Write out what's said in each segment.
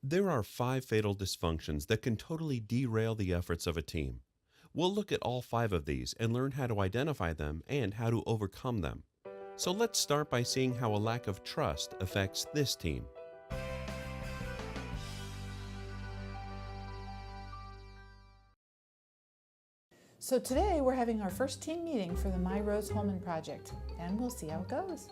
There are 5 fatal dysfunctions that can totally derail the efforts of a team. We'll look at all 5 of these and learn how to identify them and how to overcome them. So let's start by seeing how a lack of trust affects this team. So today we're having our first team meeting for the My Rose Holman project, and we'll see how it goes.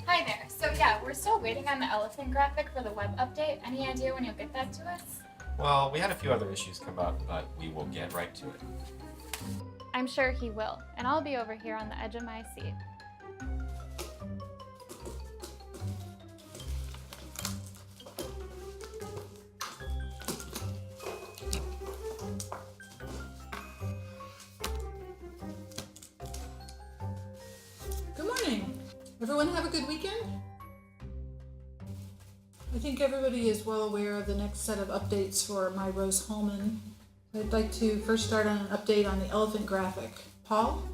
Hi there. So yeah, we're still waiting on the elephant graphic for the web update. Any idea when you'll get that to us? Well, we had a few other issues come up, but we will get right to it. I'm sure he will, and I'll be over here on the edge of my seat. Good morning. Everyone have a good weekend? I think everybody is well aware of the next set of updates for My Rose Holman. I'd like to first start on an update on the elephant graphic. Paul?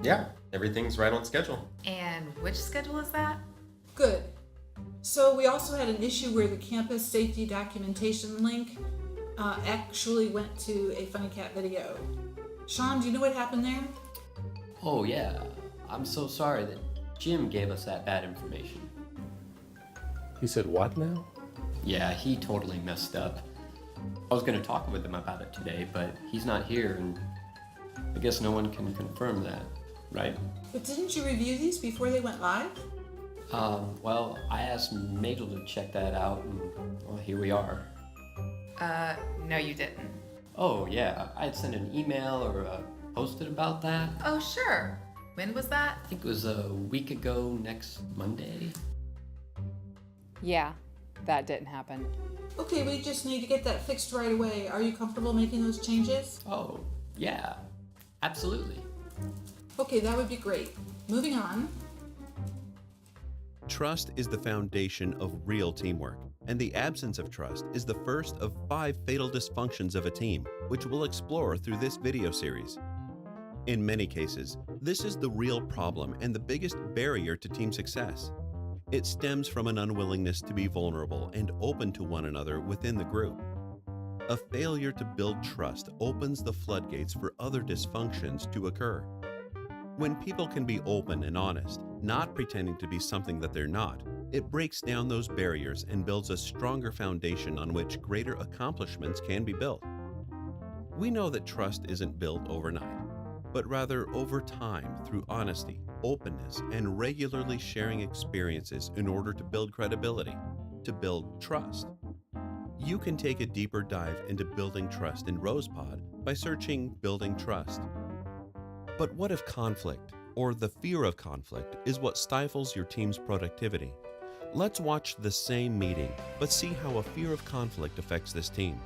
Yeah, everything's right on schedule. And which schedule is that? Good. So we also had an issue where the campus safety documentation link actually went to a funny cat video. Sean, do you know what happened there? Oh yeah, I'm so sorry that Jim gave us that bad information. He said what now? Yeah, he totally messed up. I was gonna talk with him about it today, but he's not here and I guess no one can confirm that, right? But didn't you review these before they went live? Well, I asked Majel to check that out and well, here we are. No you didn't. Oh yeah, I had sent an email or posted about that. Oh, sure. When was that? I think it was a week ago next Monday. Yeah, that didn't happen. Okay, we just need to get that fixed right away. Are you comfortable making those changes? Oh, yeah, absolutely. Okay, that would be great. Moving on. Trust is the foundation of real teamwork, and the absence of trust is the first of 5 fatal dysfunctions of a team, which we'll explore through this video series. In many cases, this is the real problem and the biggest barrier to team success. It stems from an unwillingness to be vulnerable and open to one another within the group. A failure to build trust opens the floodgates for other dysfunctions to occur. When people can be open and honest, not pretending to be something that they're not, it breaks down those barriers and builds a stronger foundation on which greater accomplishments can be built. We know that trust isn't built overnight, but rather over time through honesty, openness, and regularly sharing experiences in order to build credibility, to build trust. You can take a deeper dive into building trust in Rosepod by searching Building Trust. But what if conflict, or the fear of conflict, is what stifles your team's productivity? Let's watch the same meeting, but see how a fear of conflict affects this team.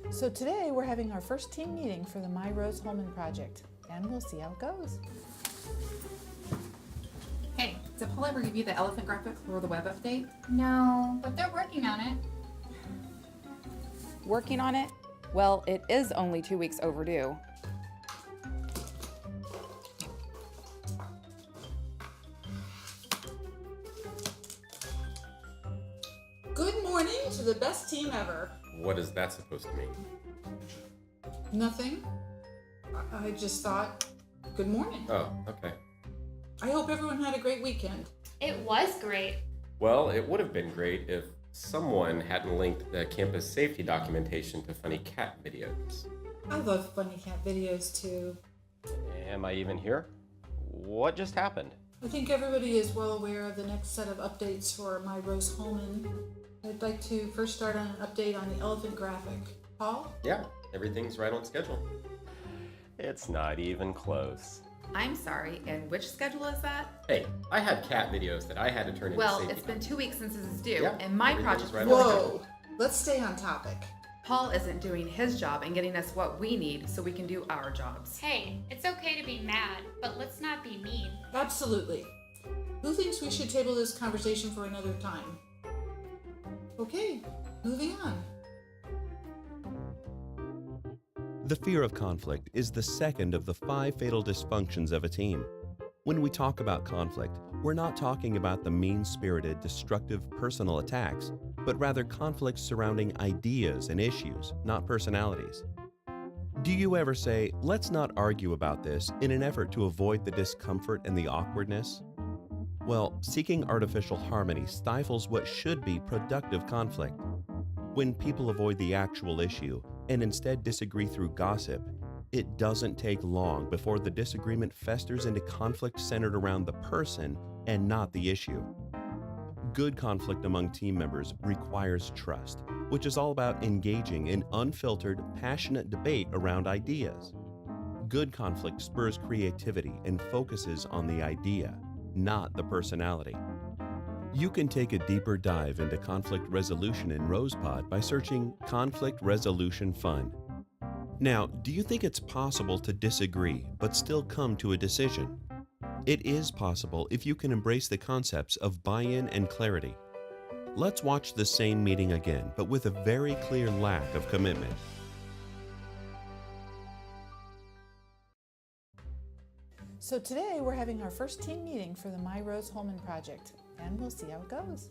So today we're having our first team meeting for the My Rose Holman project, and we'll see how it goes. Hey, did Paul ever give you the elephant graphic for the web update? No, but they're working on it. Working on it? Well, it is only 2 weeks overdue. Good morning to the best team ever. What is that supposed to mean? Nothing. I just thought, good morning. Oh, okay. I hope everyone had a great weekend. It was great. Well, it would have been great if someone hadn't linked the campus safety documentation to funny cat videos. I love funny cat videos too. Am I even here? What just happened? I think everybody is well aware of the next set of updates for My Rose Holman. I'd like to first start on an update on the elephant graphic. Paul? Yeah, everything's right on schedule. It's not even close. I'm sorry, and which schedule is that? Hey, I had cat videos that I had to turn into Well, safety it's been 2 weeks since this is due, Yeah, and my everything's project right was on Whoa! Let's stay on topic. Paul isn't doing his job and getting us what we need so we can do our jobs. Hey, it's okay to be mad, but let's not be mean. Absolutely. Who thinks we should table this conversation for another time? Okay, moving on. The fear of conflict is the second of the 5 fatal dysfunctions of a team. When we talk about conflict, we're not talking about the mean-spirited, destructive personal attacks, but rather conflicts surrounding ideas and issues, not personalities. Do you ever say, let's not argue about this in an effort to avoid the discomfort and the awkwardness? Well, seeking artificial harmony stifles what should be productive conflict. When people avoid the actual issue and instead disagree through gossip, it doesn't take long before the disagreement festers into conflict centered around the person and not the issue. Good conflict among team members requires trust, which is all about engaging in unfiltered, passionate debate around ideas. Good conflict spurs creativity and focuses on the idea, not the personality. You can take a deeper dive into conflict resolution in Rosepod by searching Conflict Resolution Fun. Now, do you think it's possible to disagree but still come to a decision? It is possible if you can embrace the concepts of buy-in and clarity. Let's watch the same meeting again, but with a very clear lack of commitment. So today we're having our first team meeting for the My Rose Holman project, and we'll see how it goes.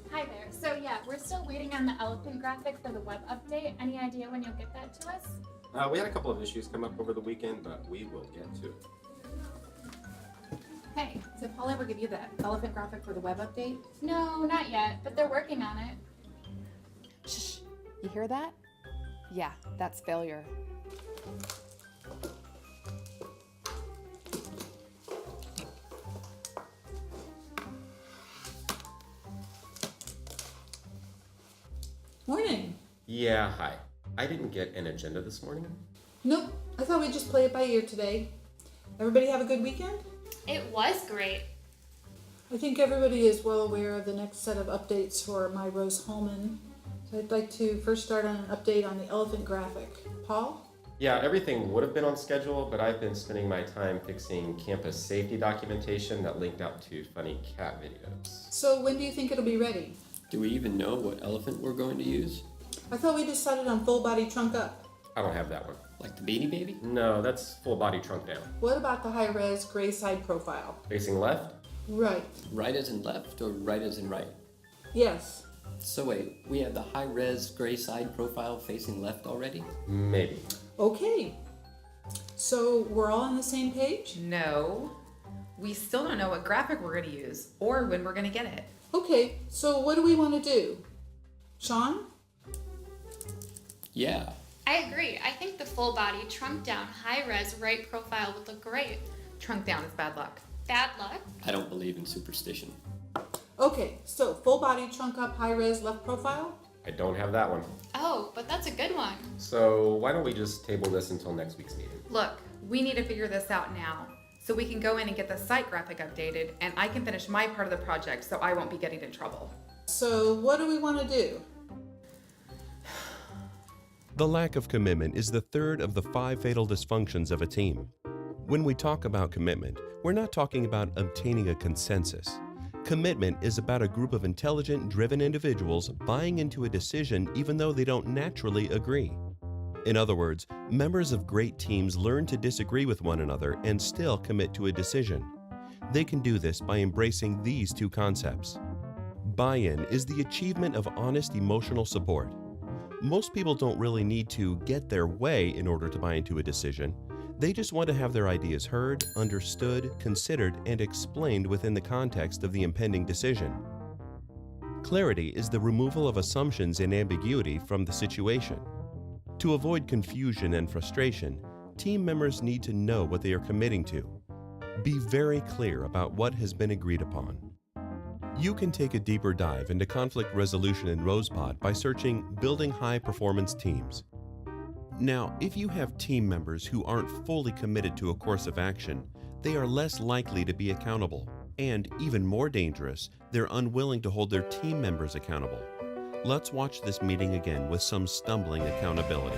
Hi there. So yeah, we're still waiting on the elephant graphic for the web update. Any idea when you'll get that to us? We had a couple of issues come up over the weekend, but we will get to it. Hey, did Paul ever give you that elephant graphic for the web update? No, not yet, but they're working on it. Shh. You hear that? Yeah, that's failure. Morning. Yeah, hi. I didn't get an agenda this morning. Nope, I thought we'd just play it by ear today. Everybody have a good weekend? It was great. I think everybody is well aware of the next set of updates for My Rose Holman. So I'd like to first start on an update on the elephant graphic. Paul? Yeah, everything would have been on schedule, but I've been spending my time fixing campus safety documentation that linked out to funny cat videos. So when do you think it'll be ready? Do we even know what elephant we're going to use? I thought we decided on full body trunk up. I don't have that one. Like the Beanie Baby? No, that's full body trunk down. What about the high res gray side profile? Facing left? Right. Right as in left or right as in right? Yes. So wait, we have the high-res gray side profile facing left already? Maybe. Okay. So we're all on the same page? No. We still don't know what graphic we're going to use or when we're going to get it. Okay, so what do we want to do? Sean? Yeah. I agree. I think the full body, trunk down, high res, right profile would look great. Trunk down is bad luck. Bad luck? I don't believe in superstition. Okay, so full body trunk up high res left profile? I don't have that one. Oh, but that's a good one. So why don't we just table this until next week's meeting? Look, we need to figure this out now so we can go in and get the site graphic updated and I can finish my part of the project so I won't be getting in trouble. So what do we want to do? The lack of commitment is the third of the 5 fatal dysfunctions of a team. When we talk about commitment, we're not talking about obtaining a consensus. Commitment is about a group of intelligent, driven individuals buying into a decision even though they don't naturally agree. In other words, members of great teams learn to disagree with one another and still commit to a decision. They can do this by embracing these 2 concepts. Buy-in is the achievement of honest emotional support. Most people don't really need to get their way in order to buy into a decision. They just want to have their ideas heard, understood, considered, and explained within the context of the impending decision. Clarity is the removal of assumptions and ambiguity from the situation. To avoid confusion and frustration, team members need to know what they are committing to. Be very clear about what has been agreed upon. You can take a deeper dive into conflict resolution in Rosepod by searching Building High Performance Teams. Now, if you have team members who aren't fully committed to a course of action, they are less likely to be accountable. And even more dangerous, they're unwilling to hold their team members accountable. Let's watch this meeting again with some stumbling accountability.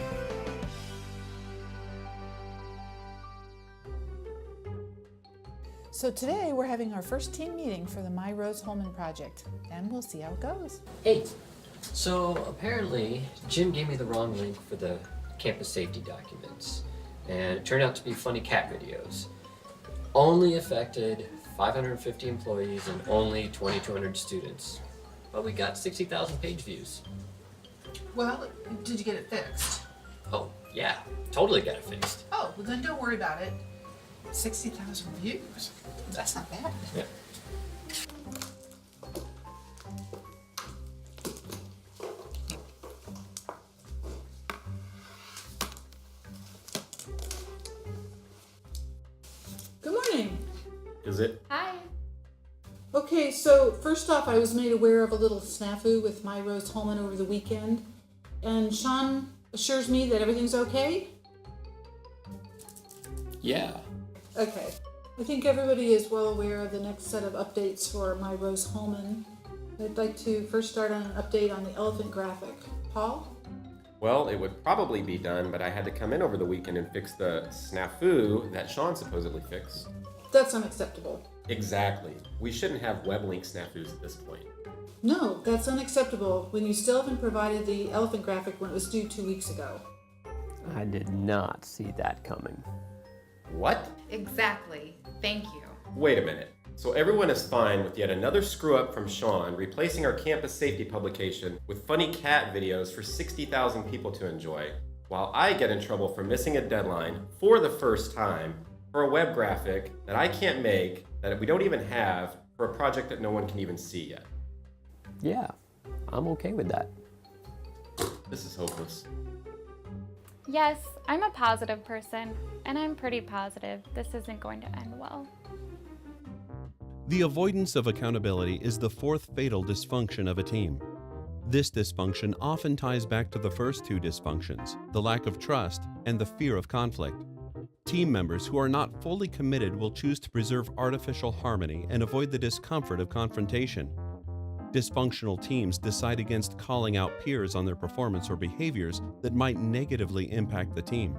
So today we're having our first team meeting for the My Rose Holman project, and we'll see how it goes. Hey, so apparently Jim gave me the wrong link for the campus safety documents. and it turned out to be funny cat videos. Only affected 550 employees and only 2,200 students. But we got 60,000 page views. Well, did you get it fixed? Oh, yeah, totally got it fixed. Oh, well then don't worry about it. 60,000 views. That's not bad. Yeah. Good morning. Is it? Hi. Okay, so first off, I was made aware of a little snafu with my Rose Holman over the weekend, and Sean assures me that everything's okay. Yeah. Okay. I think everybody is well aware of the next set of updates for my Rose Holman. I'd like to first start on an update on the elephant graphic. Paul? Well, it would probably be done, but I had to come in over the weekend and fix the snafu that Sean supposedly fixed. That's unacceptable. Exactly. We shouldn't have web link snafus at this point. No, that's unacceptable when you still haven't provided the elephant graphic when it was due 2 weeks ago. I did not see that coming. What? Exactly. Thank you. Wait a minute. So everyone is fine with yet another screw up from Sean replacing our campus safety publication with funny cat videos for 60,000 people to enjoy, while I get in trouble for missing a deadline for the first time for a web graphic that I can't make, that we don't even have, for a project that no one can even see yet. Yeah, I'm okay with that. This is hopeless. Yes, I'm a positive person, and I'm pretty positive this isn't going to end well. The avoidance of accountability is the fourth fatal dysfunction of a team. This dysfunction often ties back to the first two dysfunctions, the lack of trust and the fear of conflict. Team members who are not fully committed will choose to preserve artificial harmony and avoid the discomfort of confrontation. Dysfunctional teams decide against calling out peers on their performance or behaviors that might negatively impact the team.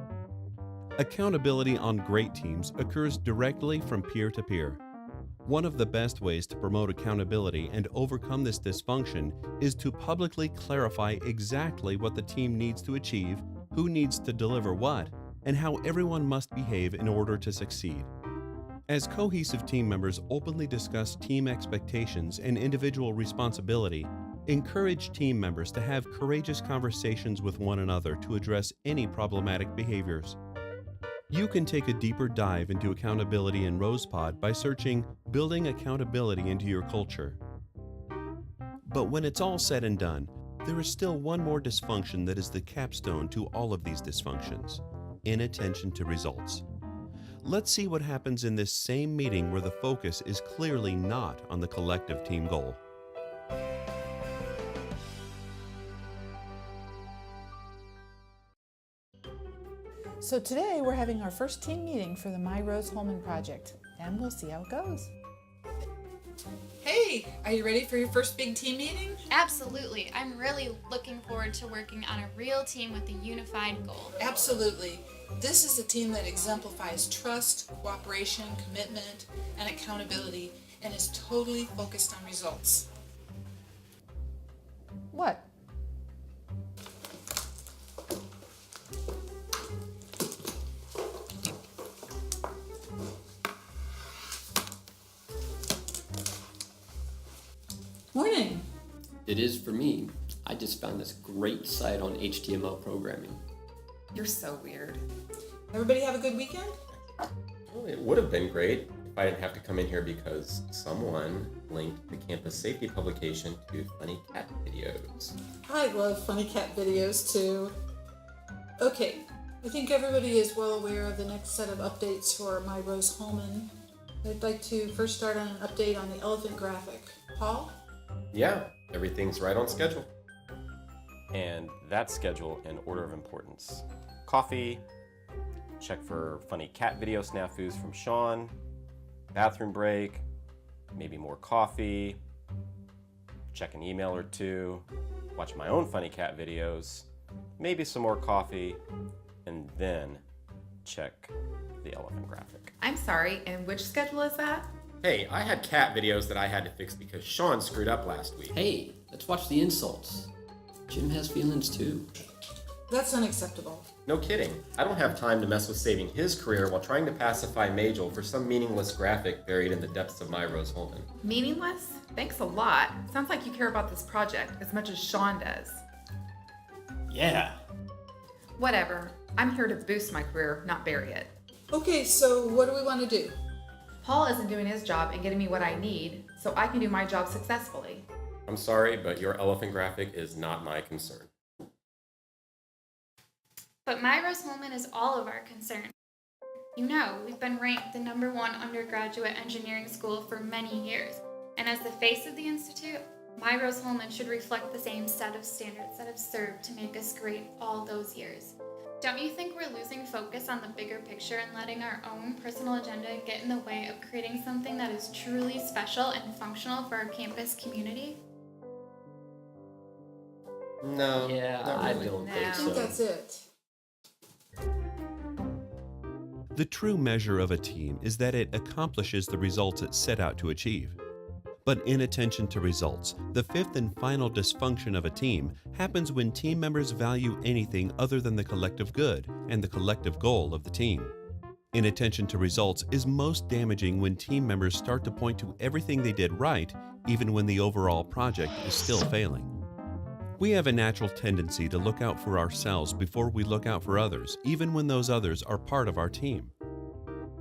Accountability on great teams occurs directly from peer to peer. One of the best ways to promote accountability and overcome this dysfunction is to publicly clarify exactly what the team needs to achieve, who needs to deliver what, and how everyone must behave in order to succeed. As cohesive team members openly discuss team expectations and individual responsibility, encourage team members to have courageous conversations with one another to address any problematic behaviors. You can take a deeper dive into accountability in Rosepod by searching Building Accountability into Your Culture. But when it's all said and done, there is still one more dysfunction that is the capstone to all of these dysfunctions: inattention to results. Let's see what happens in this same meeting where the focus is clearly not on the collective team goal. So today we're having our first team meeting for the My Rose Holman project, and we'll see how it goes. Hey, are you ready for your first big team meeting? Absolutely. I'm really looking forward to working on a real team with a unified goal. Absolutely. This is a team that exemplifies trust, cooperation, commitment, and accountability, and is totally focused on results. What? Morning. It is for me. I just found this great site on HTML programming. You're so weird. Everybody have a good weekend? Well, it would have been great if I didn't have to come in here because someone linked the campus safety publication to funny cat videos. I love funny cat videos too. Okay, I think everybody is well aware of the next set of updates for My Rose Holman. I'd like to first start on an update on the elephant graphic. Paul? Yeah, everything's right on schedule. And that schedule in order of importance: coffee, check for funny cat video snafus from Sean, bathroom break, maybe more coffee, check an email or two, watch my own funny cat videos, maybe some more coffee, and then check the elephant graphic. I'm sorry, and which schedule is that? Hey, I had cat videos that I had to fix because Sean screwed up last week. Hey, let's watch the insults. Jim has feelings too. That's unacceptable. No kidding. I don't have time to mess with saving his career while trying to pacify Majel for some meaningless graphic buried in the depths of my Rose Holman. Meaningless? Thanks a lot. Sounds like you care about this project as much as Sean does. Yeah. Whatever. I'm here to boost my career, not bury it. Okay, so what do we want to do? Paul isn't doing his job and getting me what I need, so I can do my job successfully. I'm sorry, but your elephant graphic is not my concern. But my Rose Holman is all of our concern. You know, we've been ranked the #1 undergraduate engineering school for many years, and as the face of the Institute, my Rose Holman should reflect the same set of standards that have served to make us great all those years. Don't you think we're losing focus on the bigger picture and letting our own personal agenda get in the way of creating something that is truly special and functional for our campus community? No. Yeah, not I really. don't No. think I so. think that's it. The true measure of a team is that it accomplishes the results it set out to achieve. But inattention to results, the fifth and final dysfunction of a team, happens when team members value anything other than the collective good and the collective goal of the team. Inattention to results is most damaging when team members start to point to everything they did right, even when the overall project is still failing. We have a natural tendency to look out for ourselves before we look out for others, even when those others are part of our team.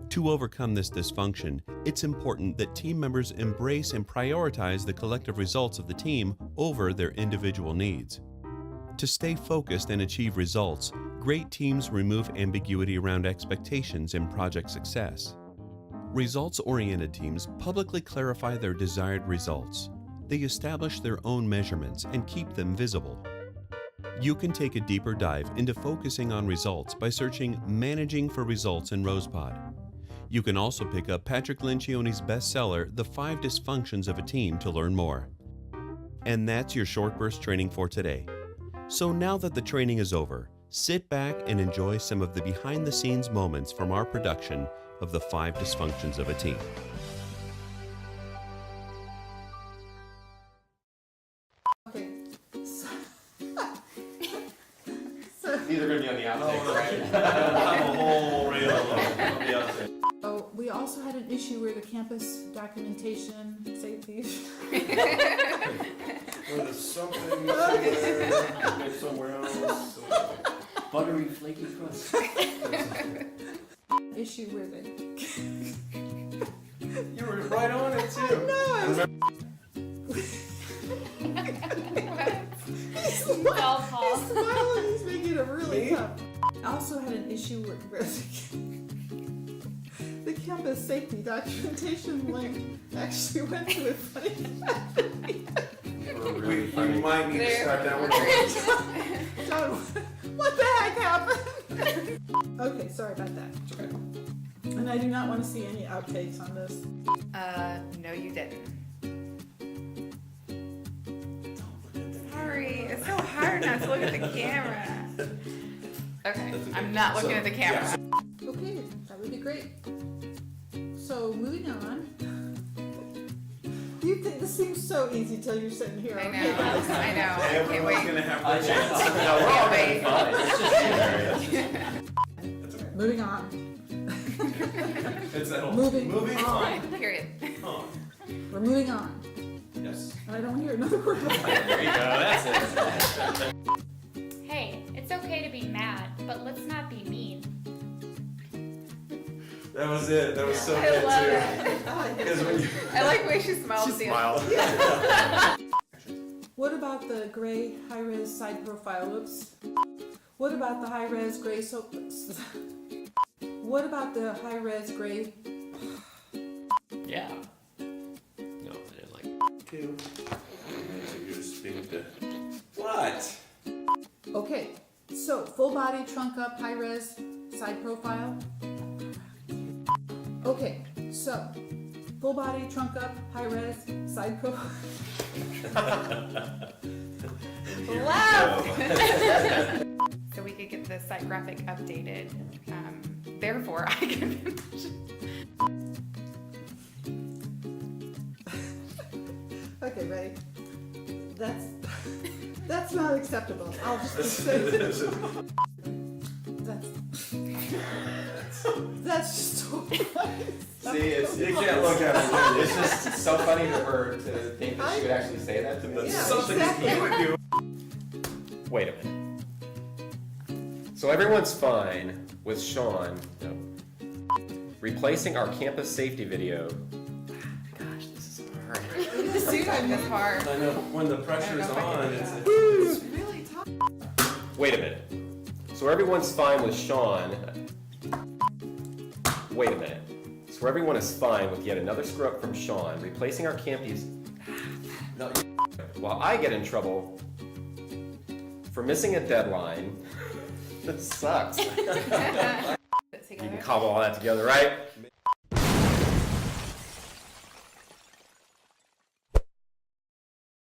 To overcome this dysfunction, it's important that team members embrace and prioritize the collective results of the team over their individual needs. To stay focused and achieve results, great teams remove ambiguity around expectations and project success. Results-oriented teams publicly clarify their desired results. They establish their own measurements and keep them visible. You can take a deeper dive into focusing on results by searching Managing for Results in Rosepod. You can also pick up Patrick Lencioni's bestseller, The 5 Dysfunctions of a Team, to learn more. And that's your short burst training for today. So now that the training is over, sit back and enjoy some of the behind-the-scenes moments from our production of The 5 Dysfunctions of a Team. Okay. These are going to be on the outtakes, right? Oh, we also had an issue where the campus documentation safety. Well, there's something somewhere else. Buttery, flaky crust. issue where the. You were right on it too. He's Well, Paul. smiling. He's making it really tough. I also had an issue where the campus safety documentation link actually went to a funny. We might need to start that one over. John, what the heck happened? Okay, sorry about that. It's okay. And I do not want to see any outtakes on this. No you didn't. Sorry, it's so hard not to look at the camera. Okay, I'm not looking at the camera. Okay, that would be great. So moving on. You think this seems so easy till you're sitting here. I know, okay? I know. I can't Everyone's wait. gonna have I their chance. Can't wait. Moving on. It's that whole Moving on. Period. On. We're moving on. Yes. And I don't hear another word. There you go, that's it. Hey, it's okay to be mad, but let's not be mean. That was it. That was so I good love too. it. Because when you I like the way she smiles at the end. smiled. What about the gray high-res side profile? Whoops. What about the high-res gray soap? What about the high-res gray? Yeah. No, I didn't like it. Two. You're just being what? Okay, so full body, trunk up, high-res side profile. Okay, so full body, trunk up, high-res side profile. Wow! So we could get the site graphic updated. Therefore, I can finish. Okay, ready? That's That's not acceptable. I'll just say that's just so See, you can't look at her. It's just so funny to her to think that she would actually say that to me. Yeah, something exactly. You would do. Wait a minute. So everyone's fine with Sean replacing our campus safety video. Gosh, this is hard. This is hard. I know, when the pressure's on, it's really tough. Wait a minute. So everyone's fine with Sean. Wait a minute. So everyone is fine with yet another screw up from Sean replacing our campus. No, while I get in trouble for missing a deadline. This sucks. You can cobble all that together, right?